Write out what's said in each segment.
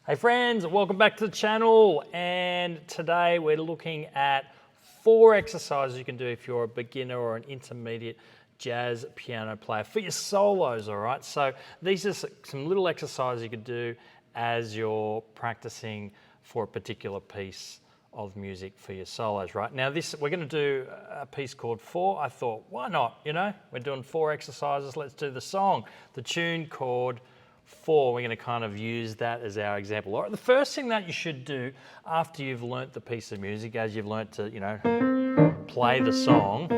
Hey friends, welcome back to the channel, and today we're looking at 4 exercises you can do if you're a beginner or an intermediate jazz piano player for your solos, all right? So these are some little exercises you could do as you're practicing for a particular piece of music for your solos, right? Now we're going to do a piece called 4. I thought, why not, We're doing 4 exercises, let's do the song, the tune chord 4. We're going to kind of use that as our example. All right, the first thing that you should do after you've learnt the piece of music, as you've learnt to, play the song.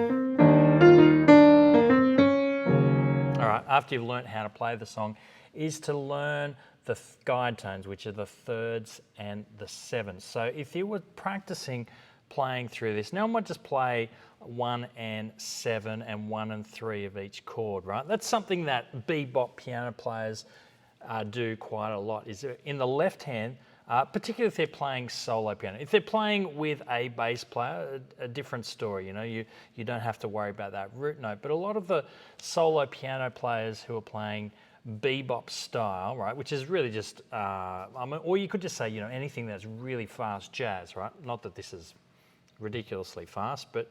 All right, after you've learnt how to play the song, is to learn the guide tones, which are the thirds and the sevenths. So if you were practicing playing through this, now I might just play 1 and 7 and 1 and 3 of each chord, right? That's something that bebop piano players do quite a lot. Is in the left hand, particularly if they're playing solo piano. If they're playing with a bass player, a different story. You don't have to worry about that root note. But a lot of the solo piano players who are playing bebop style, right, which is really just, or you could just say, anything that's really fast jazz, right? Not that this is ridiculously fast, but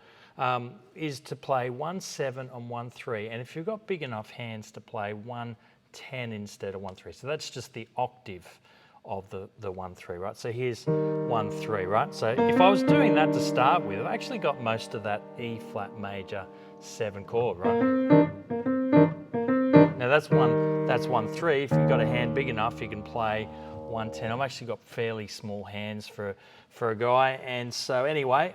is to play 1 7 and 1 3. And if you've got big enough hands to play 1 10 instead of 1 3, so that's just the octave of the 1 3, right? So here's 1 3, right? So if I was doing that to start with, I've actually got most of that E flat major 7 chord, right? Now that's 1 3. If you've got a hand big enough, you can play 1 10. I've actually got fairly small hands for a guy, and so anyway,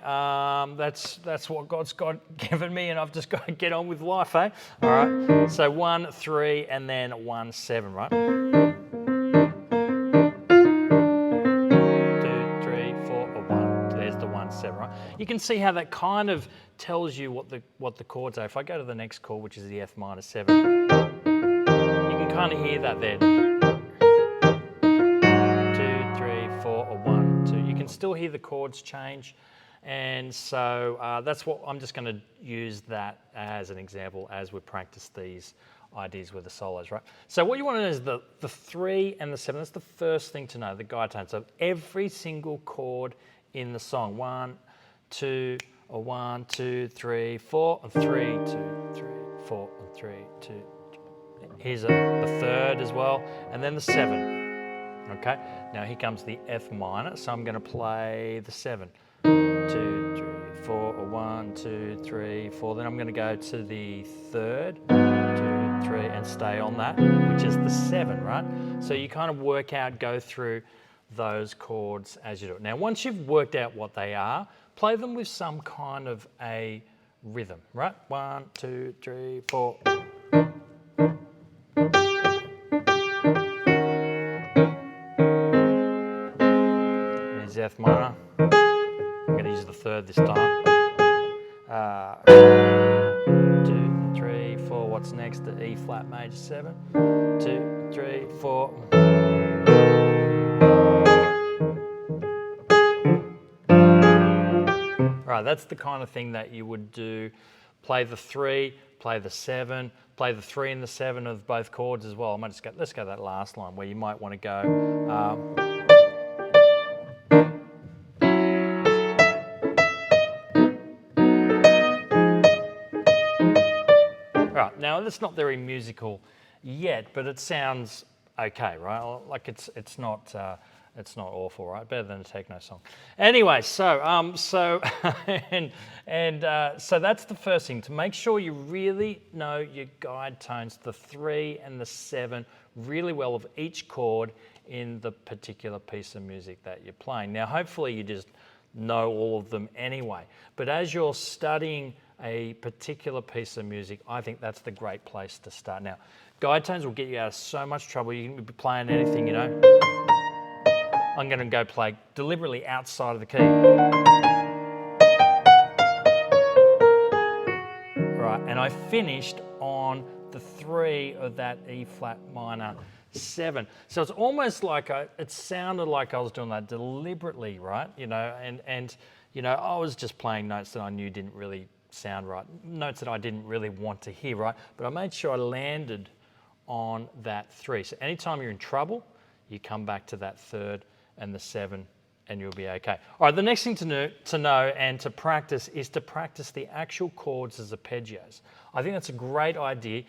that's what God's given me, and I've just got to get on with life, eh? All right. So 1 3 and then 1 7, right? 2 3 4 or 1. There's the 1 7, right? You can see how that kind of tells you what the chords are. If I go to the next chord, which is the F minor 7, you can kind of hear that there. 2 3 4 or 1 2. You can still hear the chords change, and so that's what I'm just going to use that as an example as we practice these ideas with the solos, right? So what you want to know is the 3 and the 7. That's the first thing to know, the guide tones. So every single chord in the song, 1 2 or 1 2 3 4 and 3 2 3 4 and 3 2. Here's the third as well, and then the 7. Okay, now here comes the F minor, so I'm going to play the 7. 2 3 4 or 1 2 3 4. Then I'm going to go to the third, 2 3, and stay on that, which is the 7, right? So you kind of go through those chords as you do it. Now, once you've worked out what they are, play them with some kind of a rhythm, right? 1 2 3 4. There's F minor. I'm going to use the third this time. 2 3 4. What's next? The E flat major 7. 2 3 4. Right, that's the kind of thing that you would do. Play the 3, play the 7, play the 3 and the 7 of both chords as well. I might just let's go that last line where you might want to go. Right, now that's not very musical yet, but it sounds okay, right? Like it's not awful, right? Better than a techno song. Anyway, so so that's the first thing, to make sure you really know your guide tones, the 3 and the 7, really well of each chord in the particular piece of music that you're playing. Now, hopefully you just know all of them anyway, but as you're studying a particular piece of music, I think that's the great place to start. Now, guide tones will get you out of so much trouble. You can be playing anything, I'm going to go play deliberately outside of the key. Right, and I finished on the 3 of that E flat minor 7. So it's almost like it sounded like I was doing that deliberately, right? And I was just playing notes that I knew didn't really sound right, notes that I didn't really want to hear, right? But I made sure I landed on that 3. So anytime you're in trouble, you come back to that third and the 7, and you'll be okay. All right, the next thing to know and to practice is to practice the actual chords as arpeggios. I think that's a great idea.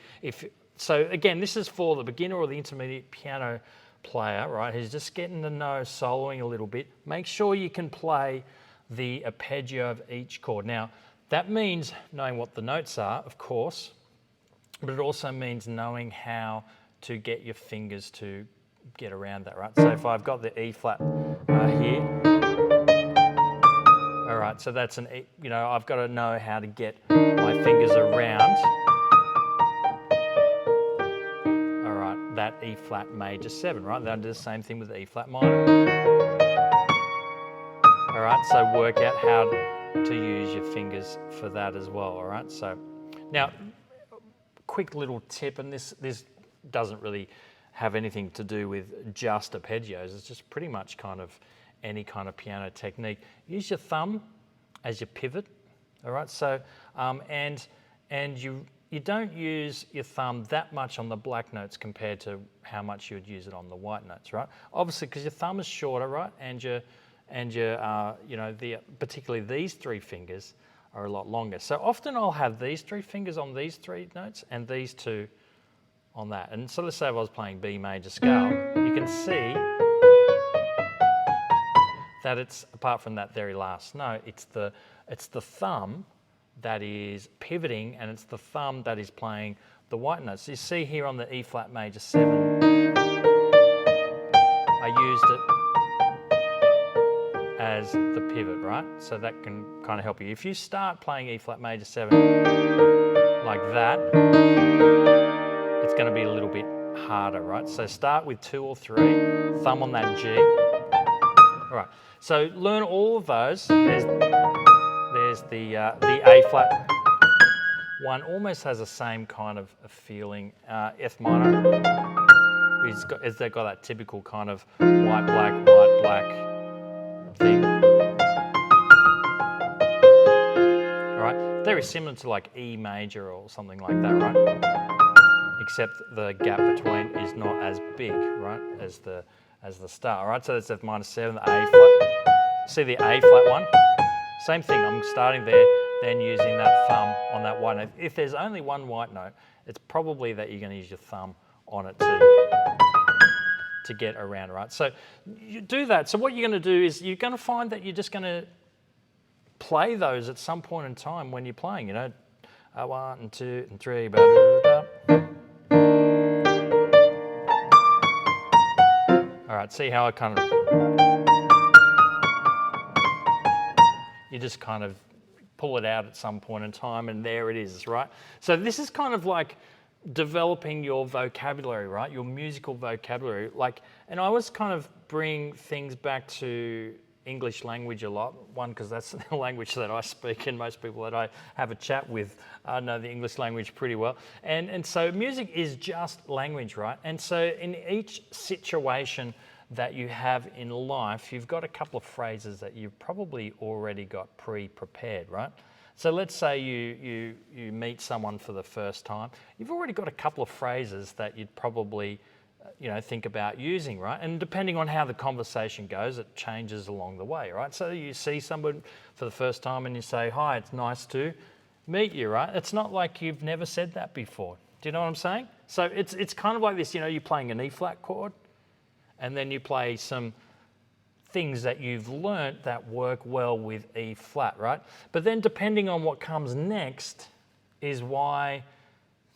So again, this is for the beginner or the intermediate piano player, right, who's just getting to know soloing a little bit. Make sure you can play the arpeggio of each chord. Now, that means knowing what the notes are, of course, but it also means knowing how to get your fingers to get around that, right? So if I've got the E flat here, all right, so that's an E, you know, I've got to know how to get my fingers around, all right, that E flat major 7, right? Then I do the same thing with the E flat minor. All right, so work out how to use your fingers for that as well, all right? So now, quick little tip, and this doesn't really have anything to do with just arpeggios. It's just pretty much kind of any kind of piano technique. Use your thumb as your pivot, all right? So, and you don't use your thumb that much on the black notes compared to how much you would use it on the white notes, right? Obviously, because your thumb is shorter, right? And your you know, particularly these 3 fingers are a lot longer. So often I'll have these 3 fingers on these 3 notes and these 2 on that. And so let's say if I was playing B major scale, you can see that it's, apart from that very last note, it's the thumb that is pivoting, and it's the thumb that is playing the white notes. So you see here on the E flat major 7, I used it as the pivot, right? So that can kind of help you. If you start playing E flat major 7 like that, it's going to be a little bit harder, right? So start with 2 or 3, thumb on that G. All right, so learn all of those. There's the A flat one, almost has the same kind of a feeling. F minor, they've got that typical kind of white, black thing. All right, very similar to like E major or something like that, right? Except the gap between is not as big, right, as the start. All right, so that's F minor 7, the A flat. See the A flat one? Same thing, I'm starting there, then using that thumb on that white note. If there's only one white note, it's probably that you're going to use your thumb on it to get around, right? So you do that. So what you're going to do is you're going to find that you're just going to play those at some point in time when you're playing, you know, 1 and 2 and 3, all right, see how I kind of, you just kind of pull it out at some point in time, and there it is, right? So this is kind of like developing your vocabulary, right? Your musical vocabulary. Like, and I always kind of bring things back to English language a lot. One, because that's the language that I speak, and most people that I have a chat with know the English language pretty well. And so music is just language, right? And so in each situation that you have in life, you've got a couple of phrases that you've probably already got pre-prepared, right? So let's say you meet someone for the first time. You've already got a couple of phrases that you'd probably think about using, right? And depending on how the conversation goes, it changes along the way, right? So you see someone for the first time and you say, "Hi, it's nice to meet you," right? It's not like you've never said that before. Do you know what I'm saying? So it's kind of like this, you're playing an E flat chord, and then you play some things that you've learnt that work well with E flat, right? But then depending on what comes next is why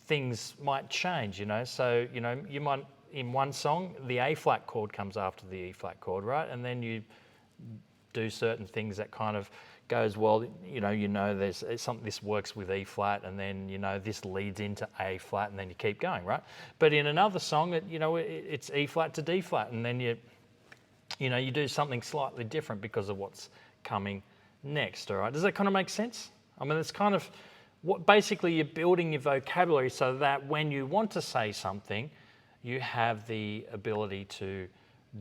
things might change, So, you might, in one song, the A flat chord comes after the E flat chord, right? And then you do certain things that kind of goes, well, there's something, this works with E flat, and then, this leads into A flat, and then you keep going, right? But in another song, it's E flat to D flat, and then you do something slightly different because of what's coming next, all right? Does that kind of make sense? I mean, it's kind of what basically you're building your vocabulary so that when you want to say something, you have the ability to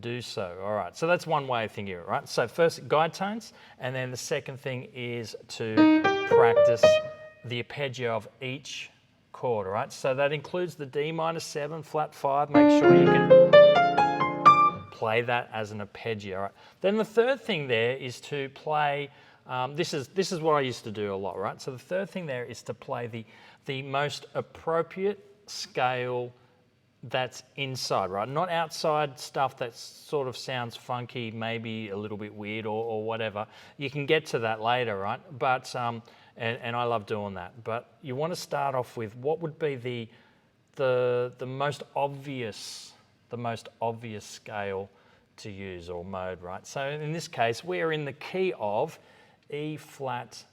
do so. All right, so that's one way of thinking of it, right? So first, guide tones, and then the second thing is to practice the arpeggio of each chord, all right? So that includes the D minor 7, flat 5, make sure you can play that as an arpeggio. Right? Then the third thing there is to play, this is what I used to do a lot, right? So the third thing there is to play the most appropriate scale that's inside, right? Not outside stuff that sort of sounds funky, maybe a little bit weird or whatever. You can get to that later, right? But, and I love doing that. But you want to start off with what would be the most obvious scale to use or mode, right? So in this case, we're in the key of E flat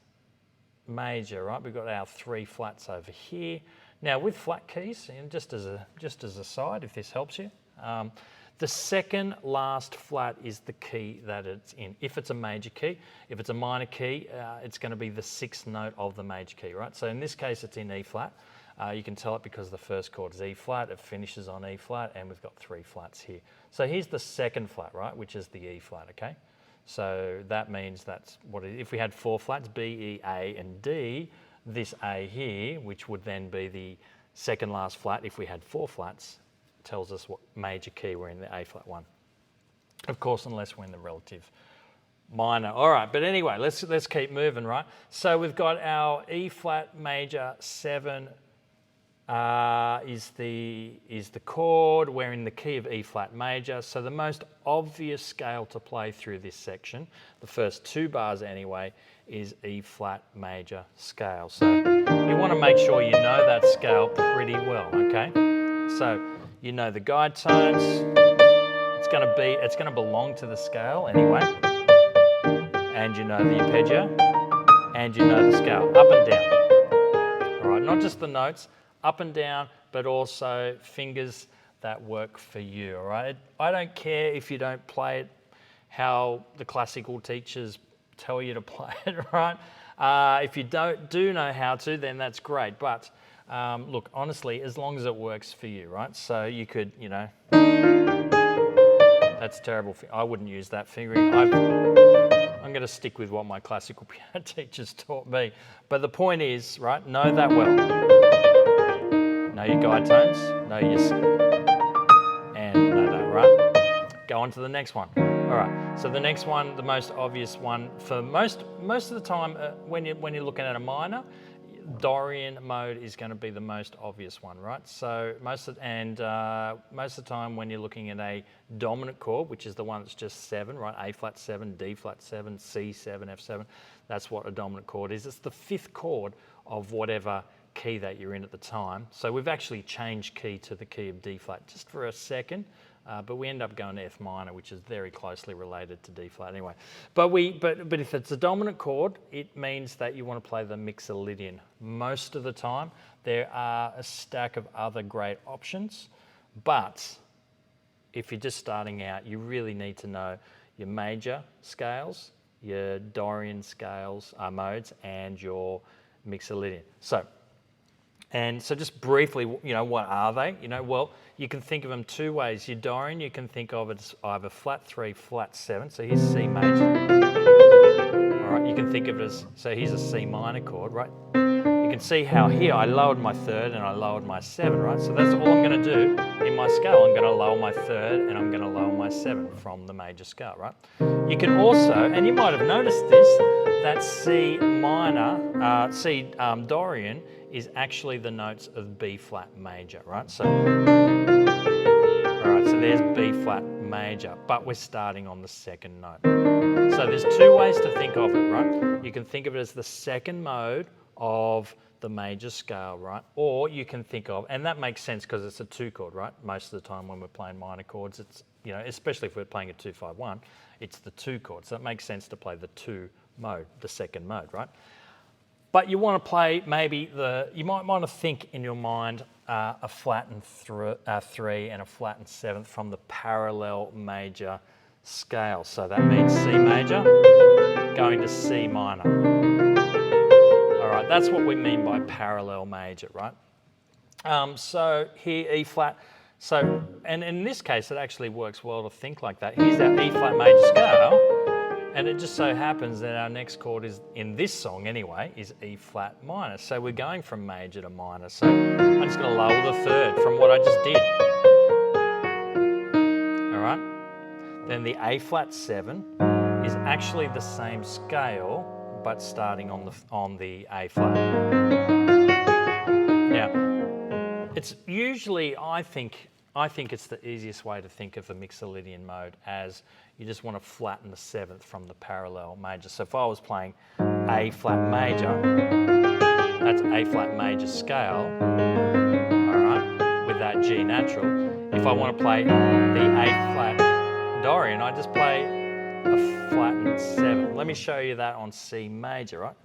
major, right? We've got our 3 flats over here. Now with flat keys, and just as a side, if this helps you, the second last flat is the key that it's in. If it's a major key, if it's a minor key, it's going to be the 6th note of the major key, right? So in this case, it's in E flat. You can tell it because the first chord is E flat, it finishes on E flat, and we've got 3 flats here. So here's the second flat, right, which is the E flat, okay? So that means that's what it is. If we had 4 flats, B, E, A, and D, this A here, which would then be the second last flat if we had 4 flats, tells us what major key we're in, the A flat 1. Of course, unless we're in the relative minor. All right, but anyway, let's keep moving, right? So we've got our E flat major 7 is the chord. We're in the key of E flat major. So the most obvious scale to play through this section, the first 2 bars anyway, is E flat major scale. So you want to make sure you know that scale pretty well, okay? So you know the guide tones. It's going to belong to the scale anyway. And you know the arpeggio, and you know the scale, up and down. All right, not just the notes, up and down, but also fingers that work for you, all right? I don't care if you don't play it how the classical teachers tell you to play it, right? If you do know how to, then that's great. But look, honestly, as long as it works for you, right? So you could, you know, that's terrible. I wouldn't use that fingering. I'm going to stick with what my classical piano teachers taught me. But the point is, right, know that well. Know your guide tones, know your, and know that, right? Go on to the next one. All right, so the next one, the most obvious one for most of the time when you're looking at a minor, Dorian mode is going to be the most obvious one, right? So most of the time when you're looking at a dominant chord, which is the one that's just 7, right? A flat 7, D flat 7, C 7, F 7. That's what a dominant chord is. It's the 5th chord of whatever key that you're in at the time. So we've actually changed key to the key of D flat just for a second. But we end up going to F minor, which is very closely related to D flat anyway. But if it's a dominant chord, it means that you want to play the Mixolydian. Most of the time, there are a stack of other great options, but if you're just starting out, you really need to know your major scales, your Dorian scales, modes, and your Mixolydian. So just briefly, you know, what are they? You know, well, you can think of them 2 ways. Your Dorian, you can think of it as either flat 3, flat 7. So here's C major. All right, you can think of it as, so here's a C minor chord, right? You can see how here I lowered my 3rd and I lowered my 7, right? So that's all I'm going to do in my scale. I'm going to lower my 3rd and I'm going to lower my 7 from the major scale, right? You can also, and you might have noticed this, that C minor, Dorian is actually the notes of B flat major, right? So, all right, so there's B flat major, but we're starting on the 2nd note. So there's 2 ways to think of it, right? You can think of it as the 2nd mode of the major scale, right? Or you can think of, and that makes sense because it's a 2 chord, right? Most of the time when we're playing minor chords, it's, you know, especially if we're playing a 2-5-1, it's the 2 chord. So it makes sense to play the 2 mode, the 2nd mode, right? But you want to play maybe you might want to think in your mind a flat and 3 and a flat and 7th from the parallel major scale. So that means C major going to C minor. All right, that's what we mean by parallel major, right? So here E flat. So, and in this case, it actually works well to think like that. Here's our E flat major scale. And it just so happens that our next chord is, in this song anyway, is E flat minor. So we're going from major to minor. So I'm just going to lower the 3rd from what I just did. All right? then the A flat 7 is actually the same scale, but starting on the A flat. Now, it's usually, I think it's the easiest way to think of the Mixolydian mode, as you just want to flatten the 7th from the parallel major. So if I was playing A flat major, that's A flat major scale, all right, with that G natural. If I want to play the A flat Dorian, I just play a flattened 7th. Let me show you that on C major, right?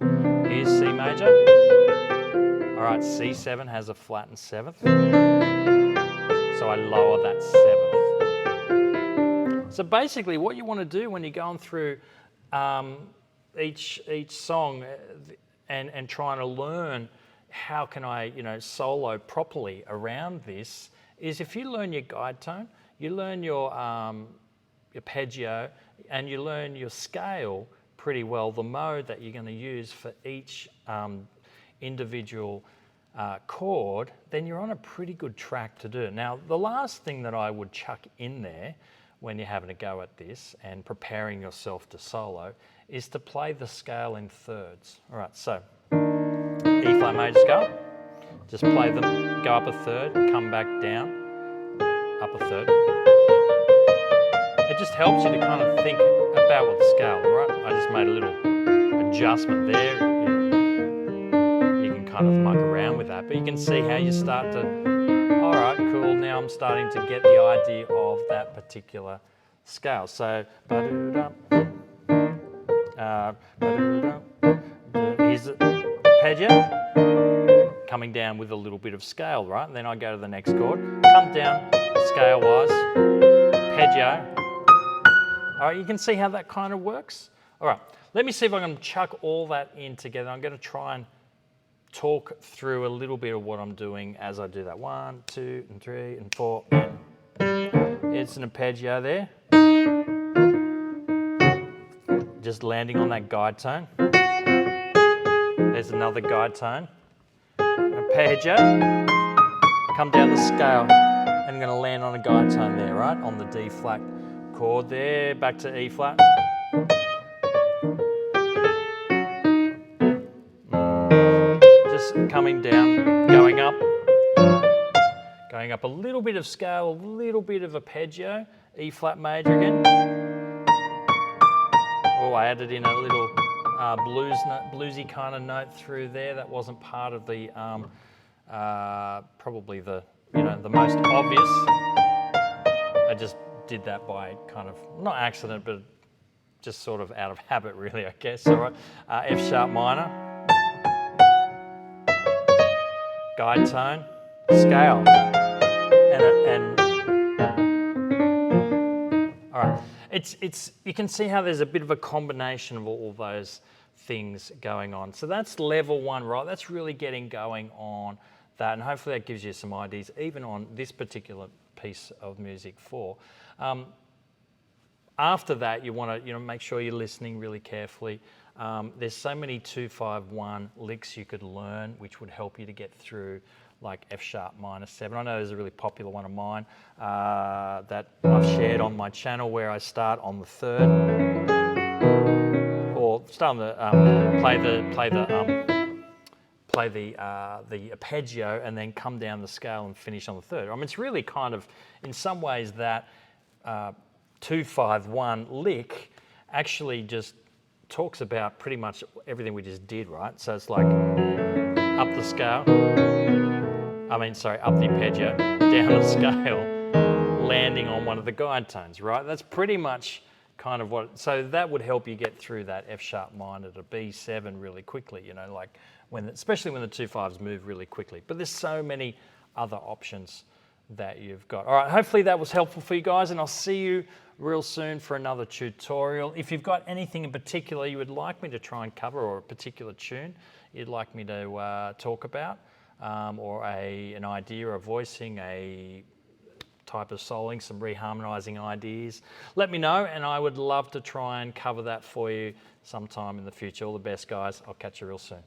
Here's C major. All right, C7 has a flattened 7th. So I lower that 7th. So basically what you want to do when you're going through each song and trying to learn how can I solo properly around this, is if you learn your guide tone, you learn your arpeggio, and you learn your scale pretty well, the mode that you're going to use for each individual chord, then you're on a pretty good track to do it. Now, the last thing that I would chuck in there when you're having a go at this and preparing yourself to solo is to play the scale in thirds. All right, so E flat major scale, just play them, go up a third, come back down, up a third. It just helps you to kind of think about what the scale, right? I just made a little adjustment there. You can kind of muck around with that, but you can see how you start to, all right, cool, now I'm starting to get the idea of that particular scale. So, here's arpeggio, coming down with a little bit of scale, right? And then I go to the next chord, come down scale-wise, arpeggio. All right, you can see how that kind of works. All right, let me see if I can chuck all that in together. I'm going to try and talk through a little bit of what I'm doing as I do that. 1, 2, and 3, and 4. It's an arpeggio there. Just landing on that guide tone. There's another guide tone. Arpeggio. Come down the scale. And I'm going to land on a guide tone there, right? On the D flat chord there. Back to E flat. Just coming down, going up a little bit of scale, a little bit of arpeggio, E flat major again. Oh, I added in a little bluesy kind of note through there. That wasn't part of the probably the most obvious. I just did that by kind of not accident, but just sort of out of habit, really, I guess. All right, F sharp minor. Guide tone, scale, and all right. It's you can see how there's a bit of a combination of all those things going on. So that's level 1, right? That's really getting going on that, and hopefully that gives you some ideas, even on this particular piece of music 4. After that, you want to make sure you're listening really carefully. There's so many 2-5-1 licks you could learn, which would help you to get through, like F sharp minor 7. I know there's a really popular one of mine that I've shared on my channel, where I start on the 3rd, or start on the play the arpeggio and then come down the scale and finish on the 3rd. I mean, it's really kind of, in some ways, that 2-5-1 lick actually just talks about pretty much everything we just did, right? So it's like up the scale, up the arpeggio, down the scale, landing on one of the guide tones, right? That's pretty much kind of what, so that would help you get through that F sharp minor to B7 really quickly, like especially when the 2-5s move really quickly. But there's so many other options that you've got. All right, hopefully that was helpful for you guys, and I'll see you real soon for another tutorial. If you've got anything in particular you would like me to try and cover, or a particular tune you'd like me to talk about, or an idea of voicing, a type of soloing, some reharmonizing ideas, let me know, and I would love to try and cover that for you sometime in the future. All the best, guys. I'll catch you real soon.